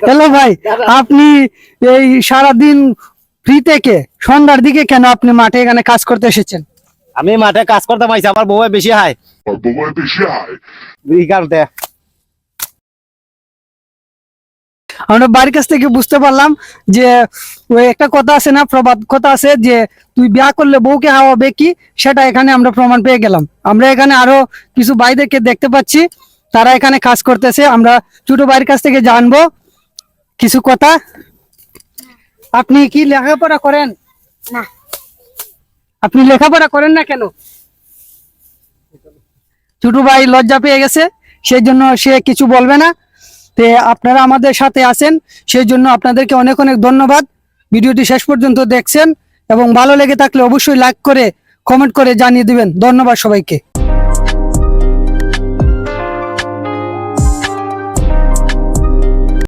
Hello ভাই, আপনি এই সারাদিন ফ্রি থেকে সন্ধ্যার দিকে কেন আপনি মাঠে এখানে কাজ করতে এসেছেন? আমি মাঠে কাজ করতে পাইছি, আমার বউ বেশি হাই এই কারণে। আমরা বাড়ির কাছ থেকে বুঝতে পারলাম যে ওই একটা কথা আছে না, প্রবাদ কথা আছে যে তুই বিয়া করলে বউকে হাওয়াবে কি, সেটা এখানে আমরা প্রমাণ পেয়ে গেলাম। আমরা এখানে আরো কিছু ভাইদেরকে দেখতে পাচ্ছি, তারা এখানে কাজ করতেছে। আমরা ছোট ভাইয়ের কাছ থেকে জানবো কিছু কথা। আপনি কি লেখাপড়া করেন? না। আপনি লেখাপড়া করেন না কেন? ছোট ভাই লজ্জা পেয়ে গেছে, সেই জন্য সে কিছু বলবে না। তে আপনারা আমাদের সাথে আছেন, সেই জন্য আপনাদেরকে অনেক অনেক ধন্যবাদ। ভিডিওটি শেষ পর্যন্ত দেখছেন এবং ভালো লেগে থাকলে অবশ্যই লাইক করে কমেন্ট করে জানিয়ে দিবেন। ধন্যবাদ সবাইকে।